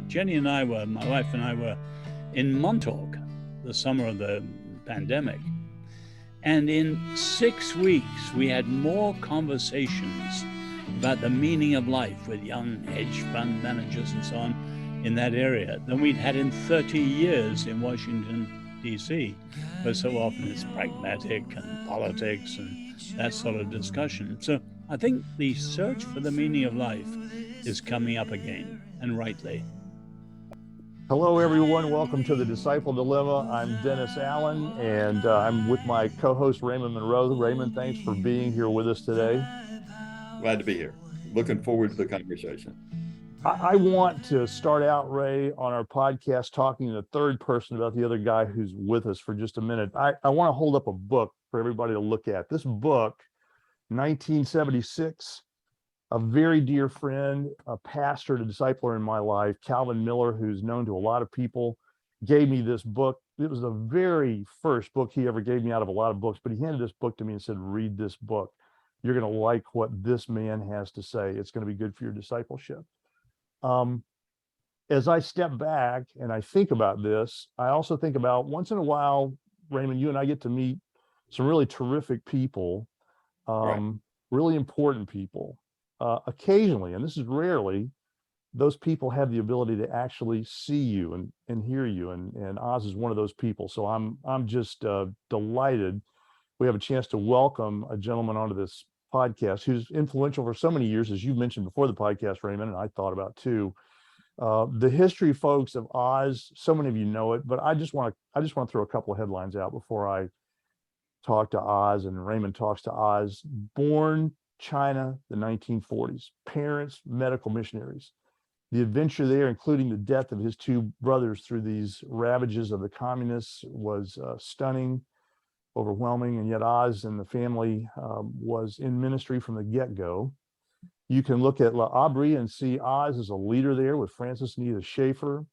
Jenny and I were, my wife and I were in Montauk the summer of the pandemic. And in 6 weeks, we had more conversations about the meaning of life with young hedge fund managers and so on in that area than we'd had in 30 years in Washington, D.C., where so often it's pragmatic and politics and that sort of discussion. So I think the search for the meaning of life is coming up again, and rightly. Hello, everyone. Welcome to the Disciple Dilemma. I'm Dennis Allen, and I'm with my co-host Raymond Monroe. Raymond, thanks for being here with us today. Glad to be here. Looking forward to the conversation. I want to start out, Ray, on our podcast talking in the third person about the other guy who's with us for just a minute. I want to hold up a book for everybody to look at. This book, 1976, a very dear friend, a pastor, a discipler in my life, Calvin Miller, who's known to a lot of people, gave me this book. It was the very first book he ever gave me out of a lot of books, but he handed this book to me and said, read this book. You're going to like what this man has to say. It's going to be good for your discipleship. As I step back and I think about this, I also think about once in a while, Raymond, you and I get to meet some really terrific people, Right. really important people. Occasionally, and this is rarely, those people have the ability to actually see you and hear you. And Oz is one of those people. So I'm just delighted we have a chance to welcome a gentleman onto this podcast who's influential for so many years, as you mentioned before the podcast, Raymond, and I thought about too. The history, folks, of Oz, so many of you know it, but I just want to throw a couple of headlines out before I talk to Oz and Raymond talks to Oz. Born China, the 1940s, parents, medical missionaries. The adventure there, including the death of his two brothers through these ravages of the communists, was stunning, overwhelming, and yet Oz and the family was in ministry from the get-go. You can look at La Abri and see Oz as a leader there with Francis and Edith Schaefer.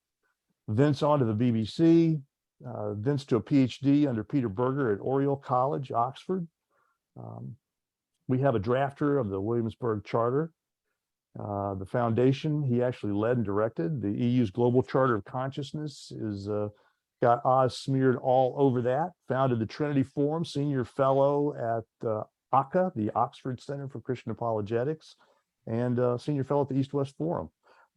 Vince on to the BBC, Vince to a PhD under Peter Berger at Oriel College, Oxford. We have a drafter of the Williamsburg Charter. The foundation he actually led and directed. The EU's Global Charter of Consciousness is got Oz smeared all over that. Founded the Trinity Forum, senior fellow at ACA, the Oxford Center for Christian Apologetics, and senior fellow at the East-West Forum.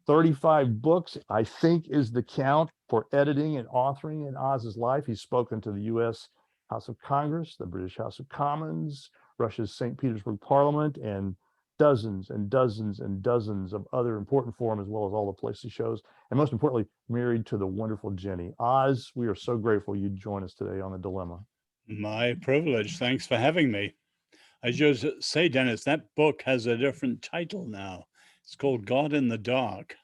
35 books, I think, is the count for editing and authoring in Oz's life. He's spoken to the U.S. House of Congress, the British House of Commons, Russia's St. Petersburg Parliament, and dozens and dozens and dozens of other important forums, as well as all the places he shows. And most importantly, married to the wonderful Jenny. Oz, we are so grateful you join us today on The Dilemma. My privilege. Thanks for having me. I just say, Dennis, that book has a different title now. It's called God in the Dark.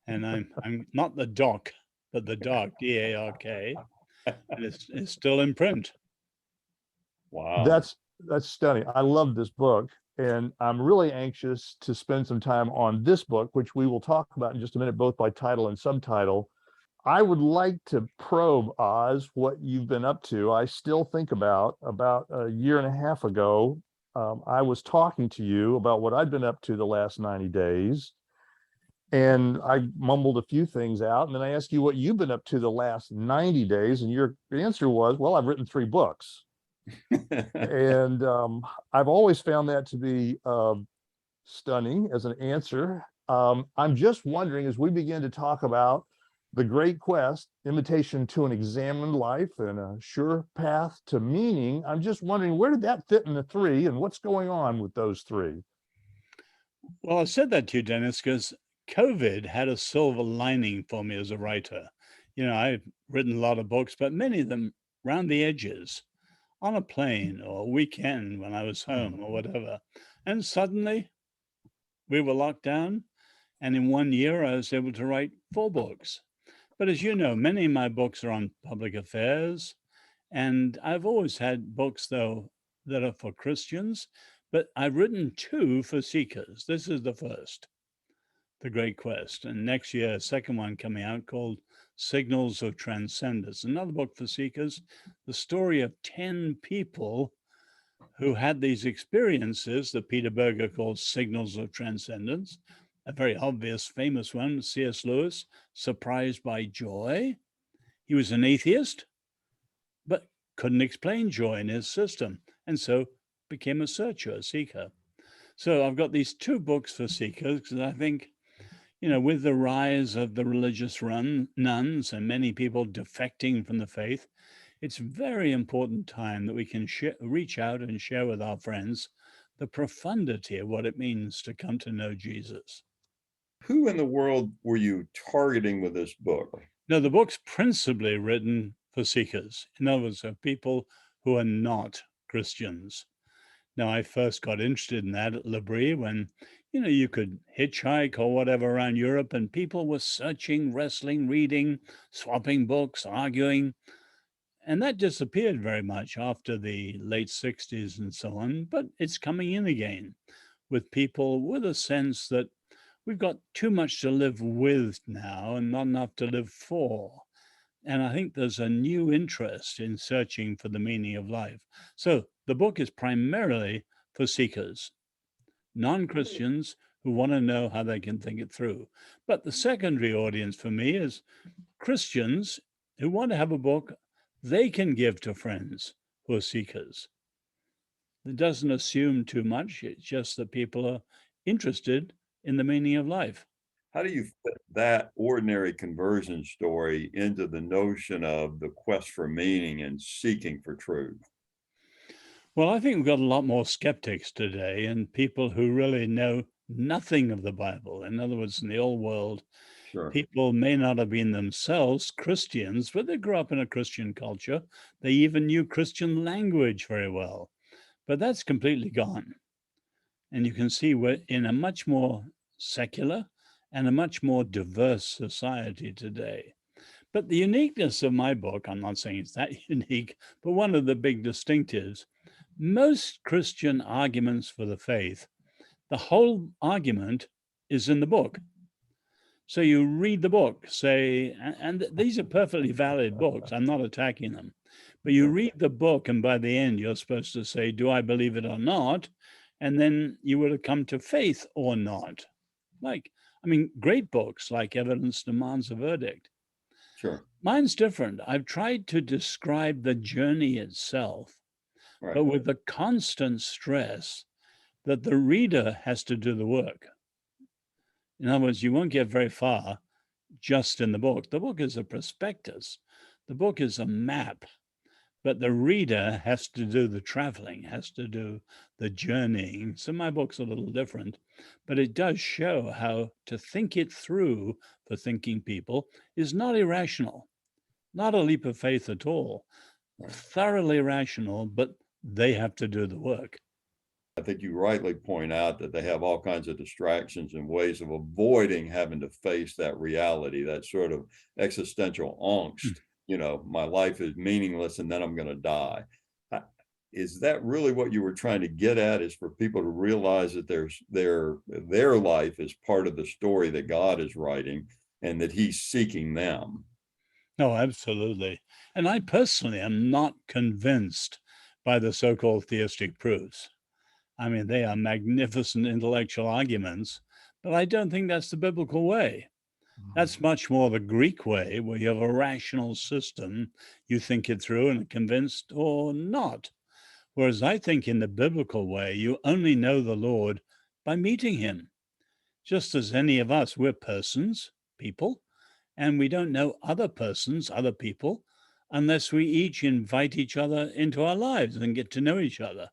And I'm not the doc, but the dark, D-A-R-K. And it's still in print. Wow. That's stunning. I love this book. And I'm really anxious to spend some time on this book, which we will talk about in just a minute, both by title and subtitle. I would like to probe, Oz, what you've been up to. I still think about a year and a half ago, I was talking to you about what I'd been up to the last 90 days. And I mumbled a few things out. And then I asked you what you've been up to the last 90 days. And your answer was, well, I've written 3 books. And I've always found that to be stunning as an answer. I'm just wondering, as we begin to talk about the great quest, invitation to an examined life and a sure path to meaning, I'm just wondering, where did that fit in the 3 and what's going on with those 3? Well, I said that to you, Dennis, because COVID had a silver lining for me as a writer. You know, I've written a lot of books, but many of them round the edges, on a plane or a weekend when I was home or whatever. And suddenly we were locked down. And in 1 year, I was able to write 4 books. But as you know, many of my books are on public affairs. And I've always had books, though, that are for Christians. But I've written 2 for seekers. This is the first, The Great Quest. And next year, a second one coming out called Signals of Transcendence, another book for seekers, the story of 10 people who had these experiences that Peter Berger calls signals of transcendence. A very obvious, famous one, C.S. Lewis, Surprised by Joy. He was an atheist, but couldn't explain joy in his system, and so became a searcher, a seeker. So I've got these two books for seekers because I think, with the rise of the religious nuns and many people defecting from the faith, it's a very important time that we can reach out and share with our friends the profundity of what it means to come to know Jesus. Who in the world were you targeting with this book? Now, the book's principally written for seekers. In other words, for people who are not Christians. Now, I first got interested in that at L'Abri when, you could hitchhike or whatever around Europe and people were searching, wrestling, reading, swapping books, arguing. And that disappeared very much after the late 60s and so on, but it's coming in again with people with a sense that we've got too much to live with now and not enough to live for. And I think there's a new interest in searching for the meaning of life. So the book is primarily for seekers, non-Christians who want to know how they can think it through. But the secondary audience for me is Christians who want to have a book they can give to friends who are seekers. It doesn't assume too much. It's just that people are interested in the meaning of life. How do you fit that ordinary conversion story into the notion of the quest for meaning and seeking for truth? Well, I think we've got a lot more skeptics today and people who really know nothing of the Bible. In other words, in the old world, Sure. people may not have been themselves Christians, but they grew up in a Christian culture. They even knew Christian language very well. But that's completely gone. And you can see we're in a much more secular and a much more diverse society today. But the uniqueness of my book, I'm not saying it's that unique, but one of the big distinctives, most Christian arguments for the faith, the whole argument is in the book. So you read the book, say, and these are perfectly valid books. I'm not attacking them. But you read the book, and by the end, you're supposed to say, do I believe it or not? And then you would have come to faith or not. Great books like Evidence Demands a Verdict. Sure. Mine's different. I've tried to describe the journey itself, Right. but with the constant stress that the reader has to do the work. In other words, you won't get very far just in the book. The book is a prospectus. The book is a map, but the reader has to do the traveling, has to do the journeying. So my book's a little different, but it does show how to think it through for thinking people is not irrational, not a leap of faith at all, thoroughly rational, but they have to do the work. I think you rightly point out that they have all kinds of distractions and ways of avoiding having to face that reality, that sort of existential angst. My life is meaningless and then I'm going to die. Is that really what you were trying to get at, is for people to realize that their life is part of the story that God is writing and that he's seeking them? No, absolutely. And I personally am not convinced by the so-called theistic proofs. They are magnificent intellectual arguments, but I don't think that's the biblical way. That's much more the Greek way, where you have a rational system, you think it through and are convinced or not. Whereas I think in the biblical way, you only know the Lord by meeting him. Just as any of us, we're persons, people, and we don't know other persons, other people, unless we each invite each other into our lives and get to know each other.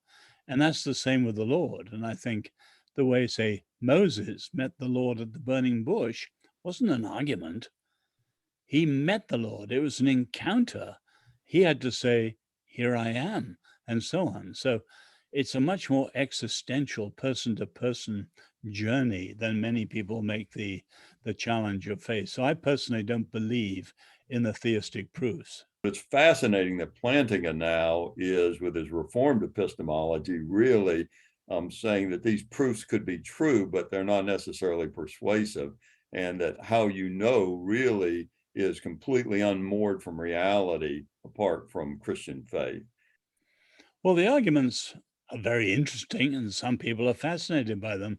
And that's the same with the Lord. And I think the way, say, Moses met the Lord at the burning bush wasn't an argument. He met the Lord. It was an encounter. He had to say, here I am, and so on. So it's a much more existential person-to-person journey than many people make the challenge of faith. So I personally don't believe in the theistic proofs. It's fascinating that Plantinga now is, with his reformed epistemology, really saying that these proofs could be true, but they're not necessarily persuasive, and that how you know really is completely unmoored from reality apart from Christian faith. Well, the arguments are very interesting, and some people are fascinated by them.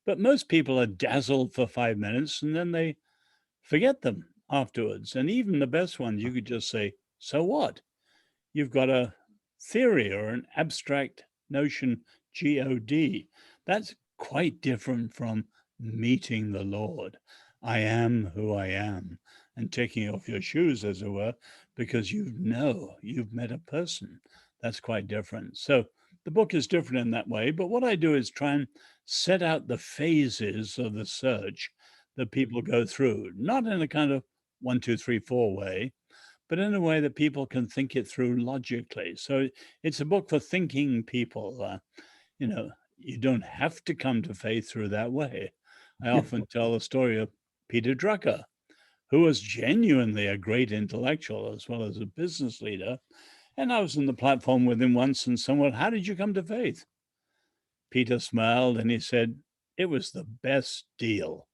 But most people are dazzled for 5 minutes and then they forget them afterwards. And even the best ones, you could just say, so what? You've got a theory or an abstract notion, God. That's quite different from meeting the Lord. I am who I am, and taking off your shoes, as it were, because you know you've met a person. That's quite different. So the book is different in that way. But what I do is try and set out the phases of the search that people go through, not in a kind of 1, 2, 3, 4 way, but in a way that people can think it through logically. So it's a book for thinking people. You don't have to come to faith through that way. I often tell the story of Peter Drucker, who was genuinely a great intellectual as well as a business leader. And I was on the platform with him once and someone, how did you come to faith? Peter smiled and he said, it was the best deal.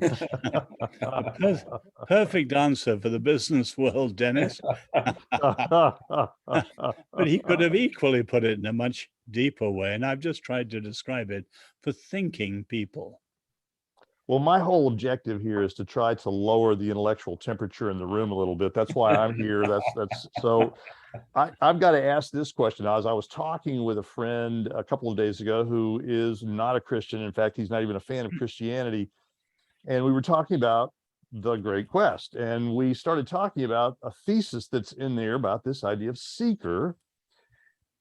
A perfect answer for the business world, Dennis. But he could have equally put it in a much deeper way, and I've just tried to describe it for thinking people. Well, my whole objective here is to try to lower the intellectual temperature in the room a little bit. That's why I'm here. That's so I've got to ask this question. As I was talking with a friend a couple of days ago who is not a Christian. In fact, he's not even a fan of Christianity. And we were talking about the Great Quest. And we started talking about a thesis that's in there about this idea of seeker.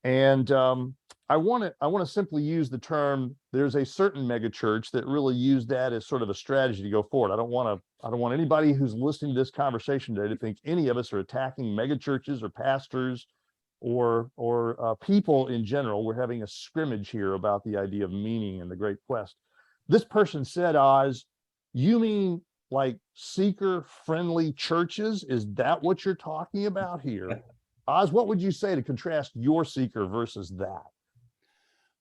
And I want to simply use the term. There's a certain megachurch that really used that as sort of a strategy to go forward. I don't want anybody who's listening to this conversation today to think any of us are attacking megachurches or pastors or people in general. We're having a scrimmage here about the idea of meaning and the Great Quest. This person said, Oz, you mean like seeker friendly churches? Is that what you're talking about here? Oz, what would you say to contrast your seeker versus that?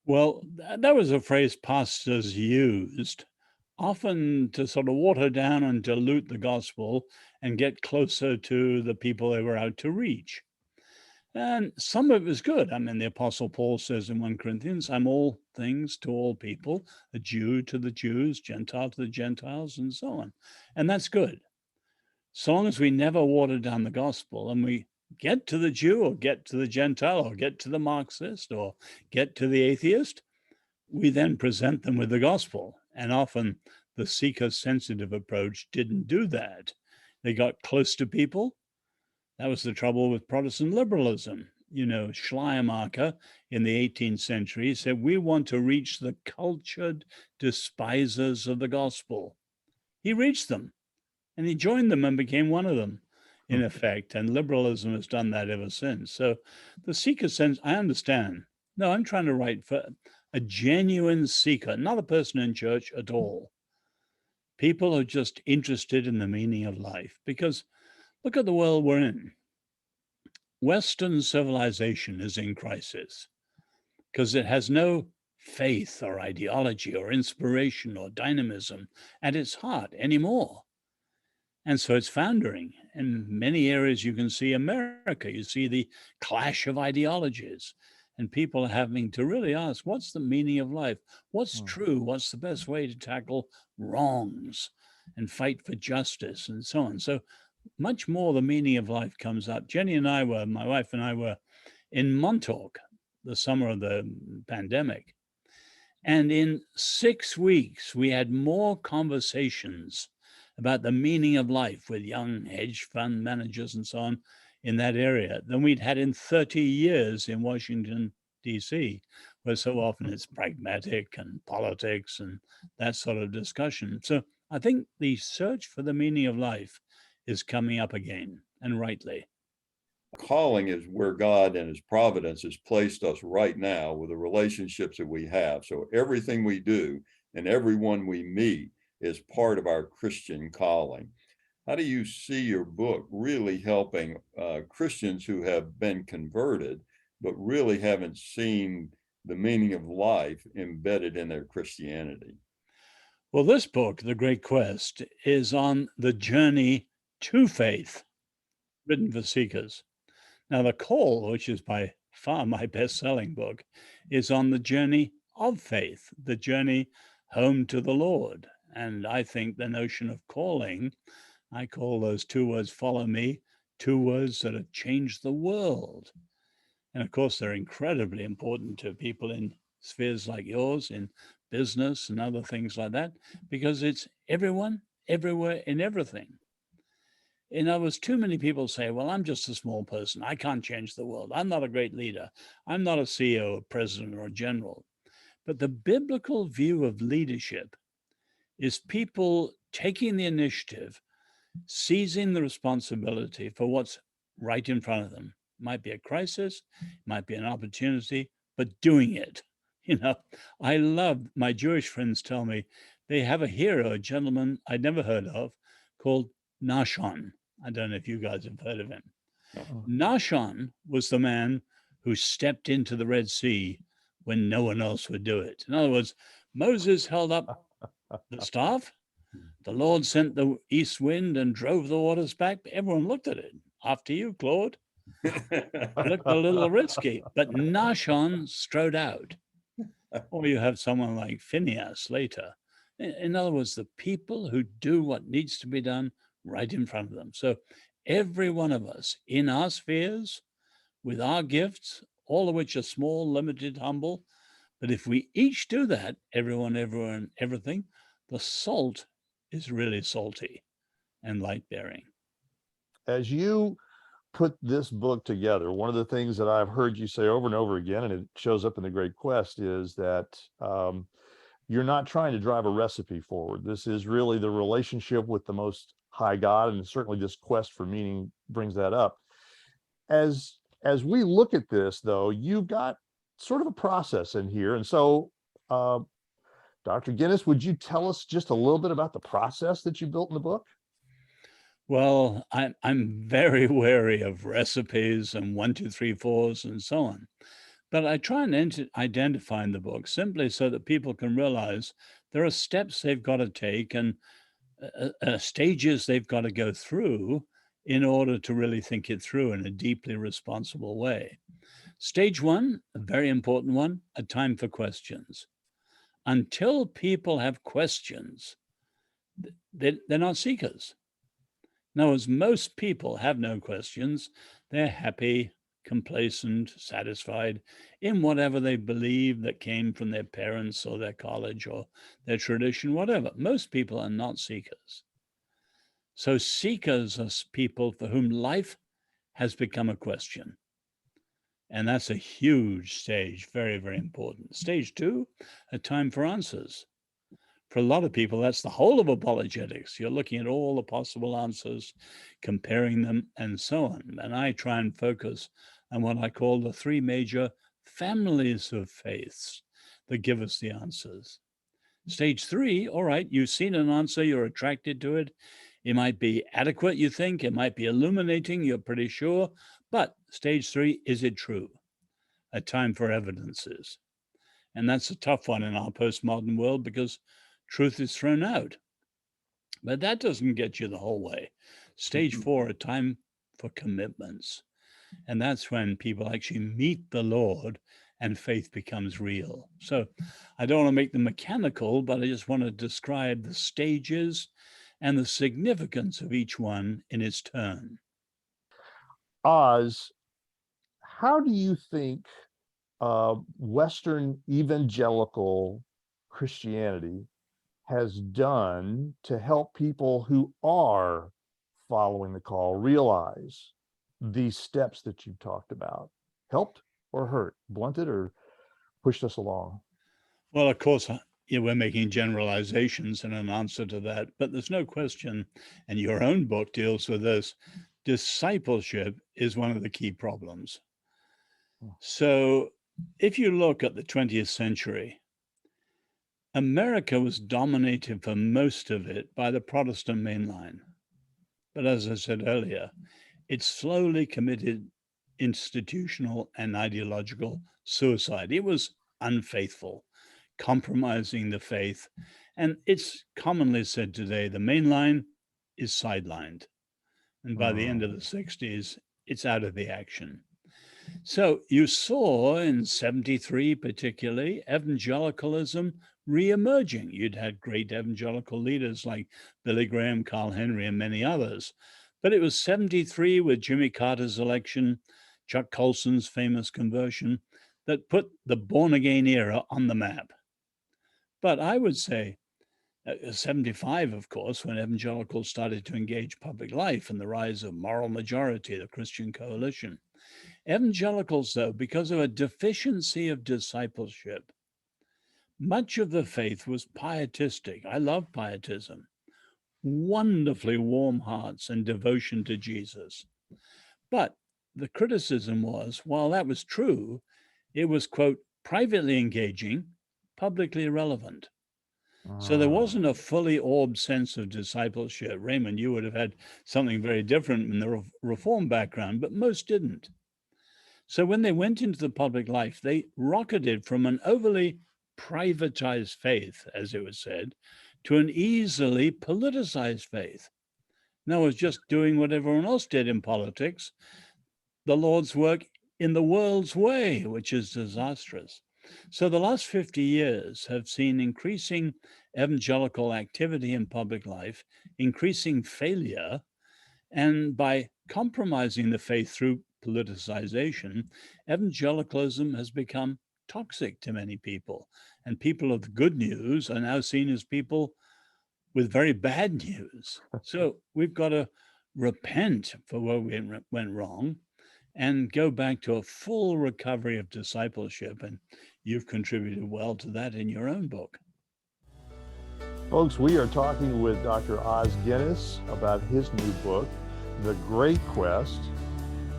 Well, that was a phrase pastors used, often to sort of water down and dilute the gospel and get closer to the people they were out to reach. And some of it was good. I mean, the Apostle Paul says in 1 Corinthians, I'm all things to all people, a Jew to the Jews, Gentile to the Gentiles, and so on. And that's good. So long as we never water down the gospel and we get to the Jew or get to the Gentile or get to the Marxist or get to the atheist, we then present them with the gospel. And often the seeker sensitive approach didn't do that. They got close to people. That was the trouble with Protestant liberalism. Schleiermacher in the 18th century said, we want to reach the cultured despisers of the gospel. He reached them. And he joined them and became one of them, in effect. And liberalism has done that ever since. So the seeker sense, I understand. No, I'm trying to write for a genuine seeker, not a person in church at all. People are just interested in the meaning of life. Because look at the world we're in. Western civilization is in crisis because it has no faith or ideology or inspiration or dynamism at its heart anymore. And so it's foundering. In many areas, you can see America, you see the clash of ideologies, and people are having to really ask, what's the meaning of life? What's true? What's the best way to tackle wrongs and fight for justice and so on? So much more the meaning of life comes up. My wife and I were in Montauk the summer of the pandemic. And in 6 weeks, we had more conversations about the meaning of life with young hedge fund managers and so on in that area than we'd had in 30 years in Washington, D.C., where so often it's pragmatic and politics and that sort of discussion. So I think the search for the meaning of life is coming up again, and rightly. Calling is where God and his providence has placed us right now with the relationships that we have. So everything we do and everyone we meet is part of our Christian calling. How do you see your book really helping Christians who have been converted, but really haven't seen the meaning of life embedded in their Christianity? Well, this book, The Great Quest, is on the journey to faith, written for seekers. Now, The Call, which is by far my best-selling book, is on the journey of faith, the journey home to the Lord. And I think the notion of calling, I call those two words, follow me, two words that have changed the world. And of course, they're incredibly important to people in spheres like yours, in business and other things like that, because it's everyone, everywhere, in everything. In other words, too many people say, well, I'm just a small person. I can't change the world. I'm not a great leader. I'm not a CEO, a president, or a general. But the biblical view of leadership is people taking the initiative, seizing the responsibility for what's right in front of them. Might be a crisis, might be an opportunity, but doing it. You know, I love my Jewish friends tell me they have a hero, a gentleman I'd never heard of, called Nashon. I don't know if you guys have heard of him. Nashon was the man who stepped into the Red Sea when no one else would do it. In other words, Moses held up the staff. The Lord sent the east wind and drove the waters back. Everyone looked at it. After you, Claude. Looked a little risky, but Nashon strode out. Or you have someone like Phineas later. In other words, the people who do what needs to be done right in front of them. So every one of us in our spheres, with our gifts, all of which are small, limited, humble, but if we each do that, everyone, everyone, everything, the salt is really salty and light bearing. As you put this book together, one of the things that I've heard you say over and over again, and it shows up in The Great Quest, is that you're not trying to drive a recipe forward. This is really the relationship with the Most High God, and certainly this quest for meaning brings that up. As we look at this, though, you've got sort of a process in here, and so Dr. Guinness, would you tell us just a little bit about the process that you built in the book? Well, I'm very wary of recipes and 1, 2, 3, 4s and so on. But I try and identify in the book simply so that people can realize there are steps they've got to take and stages they've got to go through in order to really think it through in a deeply responsible way. Stage one, a very important one, a time for questions. Until people have questions, they're not seekers. Now, as most people have no questions, they're happy, complacent, satisfied in whatever they believe that came from their parents or their college or their tradition, whatever. Most people are not seekers. So seekers are people for whom life has become a question. And that's a huge stage, very, very important. Stage two, a time for answers. For a lot of people, that's the whole of apologetics. You're looking at all the possible answers, comparing them, and so on. And I try and focus on what I call the three major families of faiths that give us the answers. Stage three, all right, you've seen an answer, you're attracted to it. It might be adequate, you think, it might be illuminating, you're pretty sure. But stage three, is it true? A time for evidences. And that's a tough one in our postmodern world because truth is thrown out. But that doesn't get you the whole way. Stage four, a time for commitments. And that's when people actually meet the Lord and faith becomes real. So I don't want to make them mechanical, but I just want to describe the stages and the significance of each one in its turn. Oz, how do you think Western evangelical Christianity has done to help people who are following the call realize these steps that you've talked about? Helped or hurt, blunted or pushed us along? Well, of course, we're making generalizations in an answer to that, but there's no question, and your own book deals with this, discipleship is one of the key problems. So if you look at the 20th century, America was dominated for most of it by the Protestant mainline. But as I said earlier, it slowly committed institutional and ideological suicide. It was unfaithful, compromising the faith. And it's commonly said today the mainline is sidelined. And by the end of the 60s, it's out of the action. So you saw in 73, particularly, evangelicalism re-emerging. You'd had great evangelical leaders like Billy Graham, Carl Henry, and many others. But it was 73 with Jimmy Carter's election, Chuck Colson's famous conversion, that put the born-again era on the map. But I would say 75, of course, when evangelicals started to engage public life and the rise of Moral Majority, the Christian Coalition. Evangelicals, though, because of a deficiency of discipleship, much of the faith was pietistic. I love pietism. Wonderfully warm hearts and devotion to Jesus. But the criticism was, while that was true, it was, quote, privately engaging, publicly irrelevant. So there wasn't a fully orbed sense of discipleship. Raymond, you would have had something very different in the Reform background, but most didn't. So when they went into the public life, they rocketed from an overly privatized faith, as it was said, to an easily politicized faith. Now, it was just doing what everyone else did in politics, the Lord's work in the world's way, which is disastrous. So the last 50 years have seen increasing evangelical activity in public life, increasing failure, and by compromising the faith through politicization, evangelicalism has become toxic to many people. And people of the good news are now seen as people with very bad news. So we've got to repent for where we went wrong and go back to a full recovery of discipleship. And you've contributed well to that in your own book. Folks, we are talking with Dr. Oz Guinness about his new book, The Great Quest.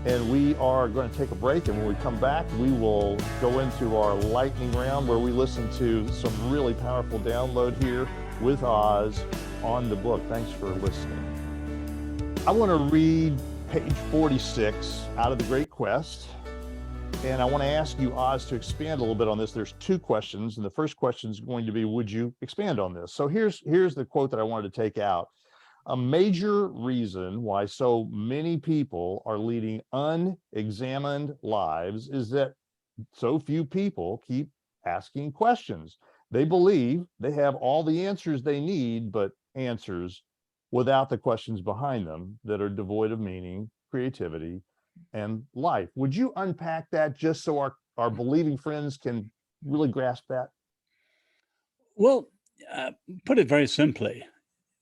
And we are going to take a break. And when we come back, we will go into our lightning round where we listen to some really powerful download here with Oz on the book. Thanks for listening. I want to read page 46 out of The Great Quest. And I want to ask you, Oz, to expand a little bit on this. There's two questions. And the first question is going to be, would you expand on this? So here's the quote that I wanted to take out. A major reason why so many people are leading unexamined lives is that so few people keep asking questions. They believe they have all the answers they need, but answers without the questions behind them that are devoid of meaning, creativity, and life. Would you unpack that just so our believing friends can really grasp that? Well, put it very simply,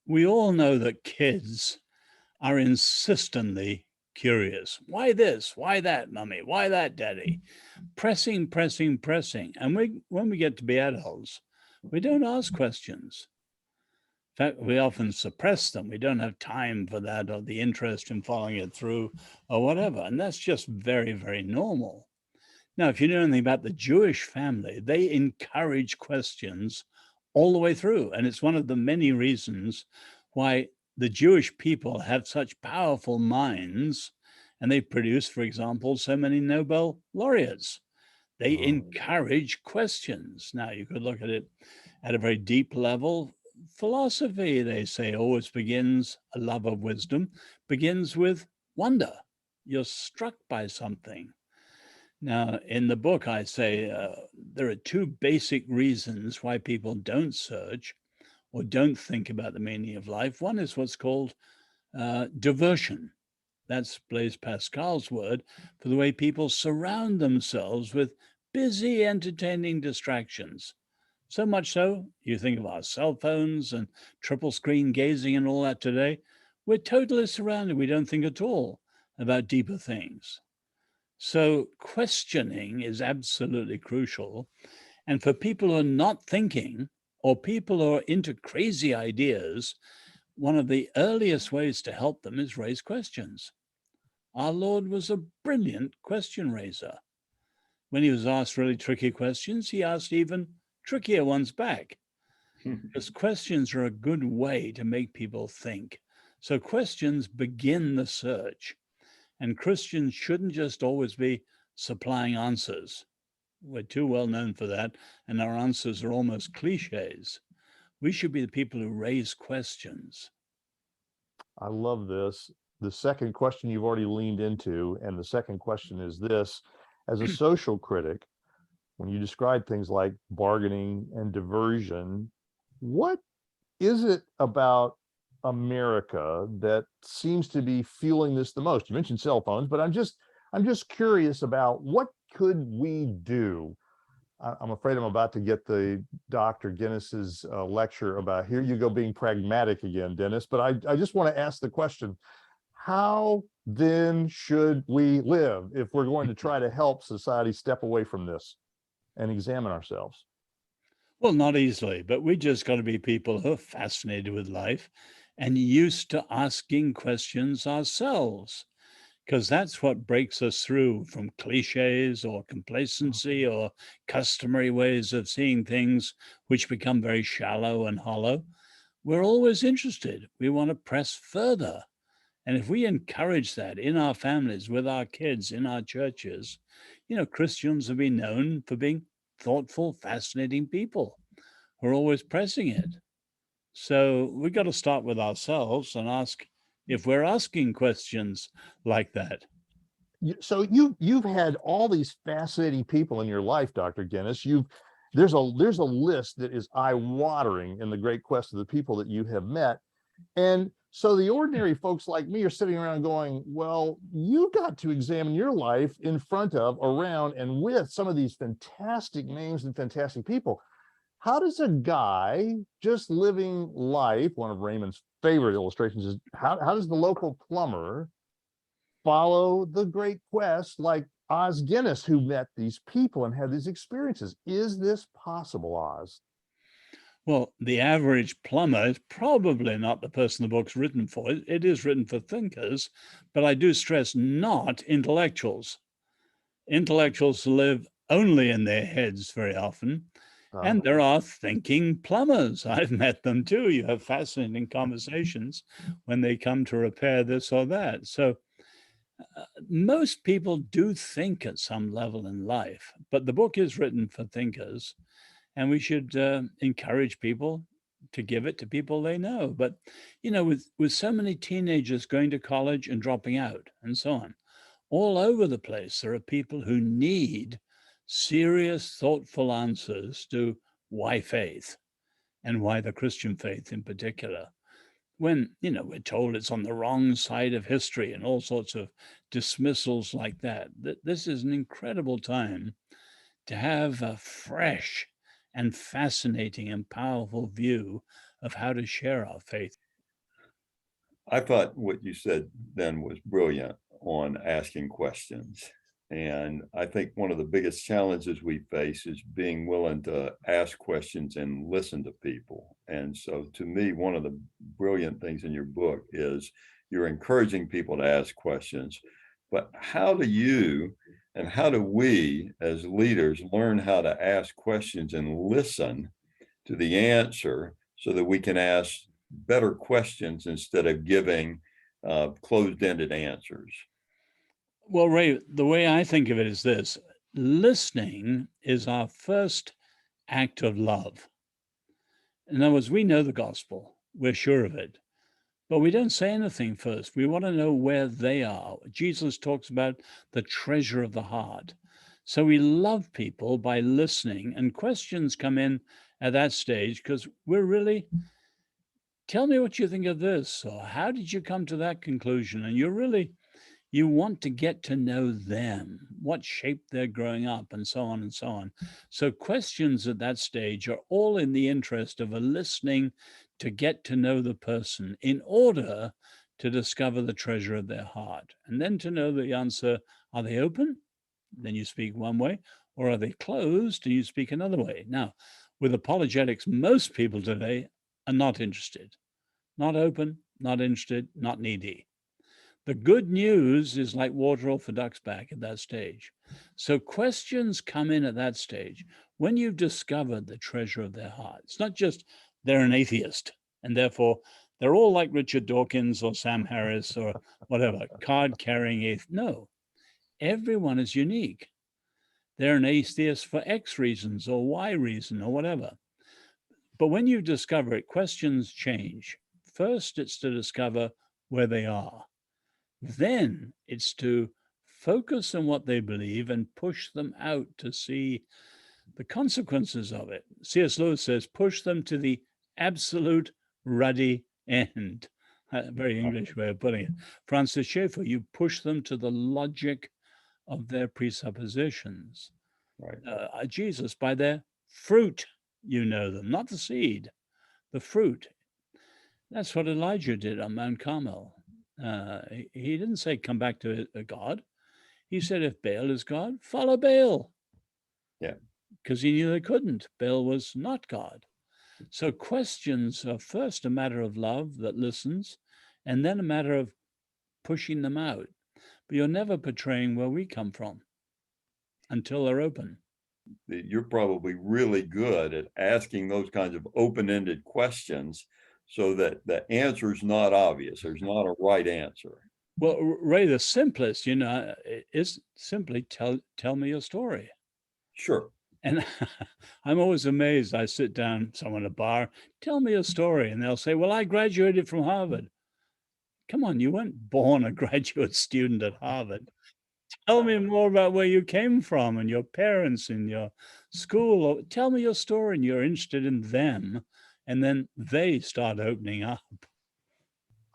we all know that kids are insistently curious. Why this? Why that, mummy? Why that, daddy? Pressing, pressing, pressing. And when we get to be adults, we don't ask questions. In fact, we often suppress them. We don't have time for that or the interest in following it through or whatever. And that's just very, very normal. Now, if you know anything about the Jewish family, they encourage questions all the way through. And it's one of the many reasons why the Jewish people have such powerful minds. And they produce, for example, so many Nobel laureates. They encourage questions. Now, you could look at it at a very deep level. Philosophy, they say, always begins, a love of wisdom, begins with wonder. You're struck by something. Now, in the book, I say there are two basic reasons why people don't search or don't think about the meaning of life. One is what's called diversion. That's Blaise Pascal's word for the way people surround themselves with busy, entertaining distractions. So much so, you think of our cell phones and triple screen gazing and all that today, we're totally surrounded. We don't think at all about deeper things. So questioning is absolutely crucial. And for people who are not thinking or people who are into crazy ideas, one of the earliest ways to help them is raise questions. Our Lord was a brilliant question raiser. When he was asked really tricky questions, he asked even trickier ones back. Because questions are a good way to make people think. So questions begin the search. And Christians shouldn't just always be supplying answers. We're too well known for that, and our answers are almost cliches. We should be the people who raise questions. I love this. The second question you've already leaned into, and the second question is this: as a social critic, when you describe things like bargaining and diversion, what is it about America that seems to be fueling this the most? You mentioned cell phones, but I'm just curious about what could we do. I'm afraid I'm about to get the Dr. Guinness's lecture about here you go being pragmatic again, Dennis. But I just want to ask the question: how then should we live if we're going to try to help society step away from this and examine ourselves? Well, not easily, but we just got to be people who are fascinated with life and used to asking questions ourselves, because that's what breaks us through from cliches or complacency or customary ways of seeing things, which become very shallow and hollow. We're always interested. We want to press further. And if we encourage that in our families, with our kids, in our churches, Christians have been known for being thoughtful, fascinating people who are always pressing it. So we got to start with ourselves and ask if we're asking questions like that. So you've had all these fascinating people in your life, Dr. Guinness. There's a list that is eye-watering in the great quest of the people that you have met. And so the ordinary folks like me are sitting around going, well, you got to examine your life in front of, around, and with some of these fantastic names and fantastic people. How does a guy just living life, one of Raymond's favorite illustrations is how does the local plumber follow the great quest like Oz Guinness, who met these people and had these experiences? Is this possible, Oz? Well, the average plumber is probably not the person the book's written for. It is written for thinkers, but I do stress not intellectuals. Intellectuals live only in their heads very often. And there are thinking plumbers. I've met them too. You have fascinating conversations when they come to repair this or that. So most people do think at some level in life, but the book is written for thinkers, and we should encourage people to give it to people they know. But with so many teenagers going to college and dropping out and so on, all over the place, there are people who need serious, thoughtful answers to why faith and why the Christian faith in particular. When, we're told it's on the wrong side of history and all sorts of dismissals like that, this is an incredible time to have a fresh and fascinating and powerful view of how to share our faith. I thought what you said then was brilliant on asking questions. And I think one of the biggest challenges we face is being willing to ask questions and listen to people. And so to me, one of the brilliant things in your book is you're encouraging people to ask questions. But how do you and how do we as leaders learn how to ask questions and listen to the answer so that we can ask better questions instead of giving closed-ended answers? Well, Ray, the way I think of it is this: listening is our first act of love. In other words, we know the gospel, we're sure of it, but we don't say anything first. We want to know where they are. Jesus talks about the treasure of the heart. So we love people by listening, and questions come in at that stage because we're really, tell me what you think of this, or how did you come to that conclusion? And you want to get to know them, what shape they're growing up, and so on and so on. So questions at that stage are all in the interest of a listening to get to know the person in order to discover the treasure of their heart. And then to know the answer, are they open? Then you speak one way, or are they closed and you speak another way? Now, with apologetics, most people today are not interested, not open, not interested, not needy. The good news is like water off a duck's back at that stage. So questions come in at that stage when you've discovered the treasure of their heart. It's not just they're an atheist and therefore they're all like Richard Dawkins or Sam Harris or whatever, card carrying atheist. No, everyone is unique. They're an atheist for X reasons or Y reason or whatever. But when you discover it, questions change. First, it's to discover where they are. Then it's to focus on what they believe and push them out to see the consequences of it. C.S. Lewis says, push them to the absolute ruddy end. A very English way of putting it. Francis Schaeffer, you push them to the logic of their presuppositions. Right. Jesus, by their fruit, you know them, not the seed, the fruit. That's what Elijah did on Mount Carmel. He didn't say, come back to God. He said, if Baal is God, follow Baal. Yeah. Because he knew they couldn't. Baal was not God. So questions are first a matter of love that listens, and then a matter of pushing them out. But you're never portraying where we come from until they're open. You're probably really good at asking those kinds of open-ended questions so that the answer is not obvious. There's not a right answer. Well, Ray, the simplest, is simply tell me your story. Sure. And I'm always amazed. I sit down, someone at a bar, tell me a story. And they'll say, well, I graduated from Harvard. Come on, you weren't born a graduate student at Harvard. Tell me more about where you came from and your parents and your school. Or tell me your story, and you're interested in them. And then they start opening up.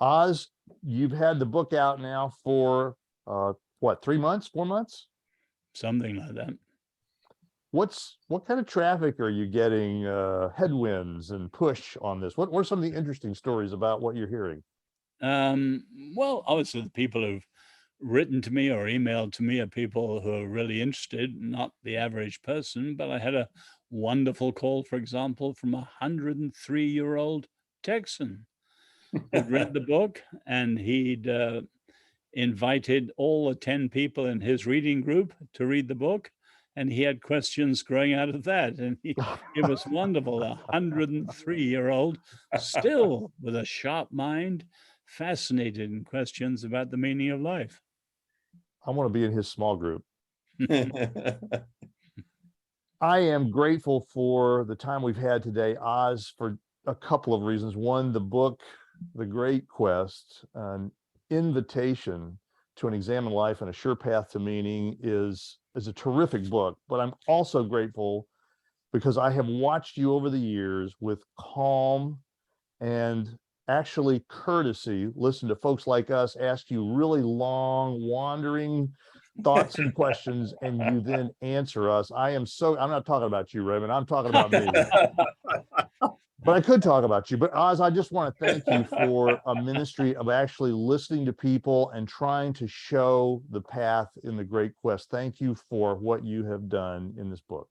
Oz, you've had the book out now for what, 3 months, 4 months? Something like that. What kind of traffic are you getting, headwinds and push on this? What are some of the interesting stories about what you're hearing? Well, obviously the people who've written to me or emailed to me are people who are really interested, not the average person. But I had a wonderful call, for example, from a 103-year-old Texan who'd read the book, and he'd invited all the 10 people in his reading group to read the book. And he had questions growing out of that. And it was wonderful. A 103-year-old still with a sharp mind, fascinated in questions about the meaning of life. I want to be in his small group. I am grateful for the time we've had today, Oz, for a couple of reasons. One, the book, The Great Quest, an invitation to an examined life and a sure path to meaning is a terrific book. But I'm also grateful because I have watched you over the years with calm and actually courtesy listen to folks like us ask you really long, wandering thoughts and questions, and you then answer us. I'm not talking about you, Raymond. I'm talking about me. But I could talk about you. But Oz, I just want to thank you for a ministry of actually listening to people and trying to show the path in the Great Quest. Thank you for what you have done in this book.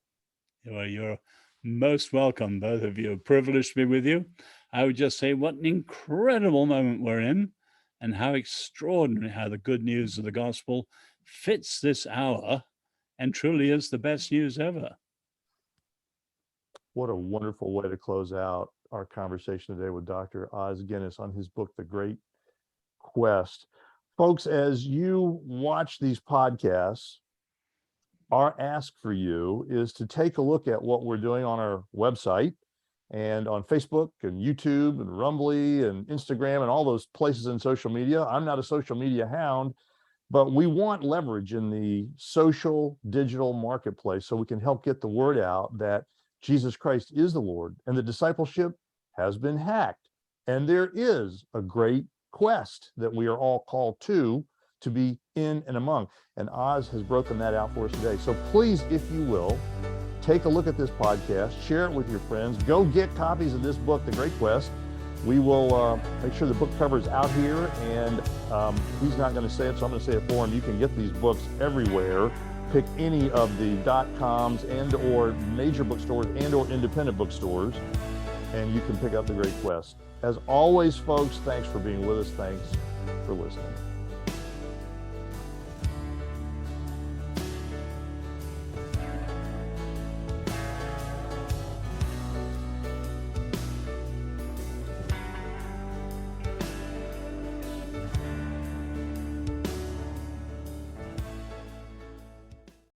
Well, you're most welcome, both of you. Privileged to be with you. I would just say what an incredible moment we're in, and how extraordinary how the good news of the gospel fits this hour and truly is the best news ever. What a wonderful way to close out our conversation today with Dr. Oz Guinness on his book, The Great Quest. Folks, as you watch these podcasts, our ask for you is to take a look at what we're doing on our website and on Facebook and YouTube and Rumbly and Instagram and all those places in social media. I'm not a social media hound, but we want leverage in the social digital marketplace so we can help get the word out that Jesus Christ is the Lord, and the discipleship has been hacked. And there is a great quest that we are all called to be in and among. And Oz has broken that out for us today. So please, if you will, take a look at this podcast, share it with your friends, go get copies of this book, The Great Quest. We will make sure the book cover is out here, and he's not going to say it, so I'm going to say it for him. You can get these books everywhere. Pick any of the .coms and or major bookstores and or independent bookstores, and you can pick up The Great Quest. As always, folks, thanks for being with us. Thanks for listening.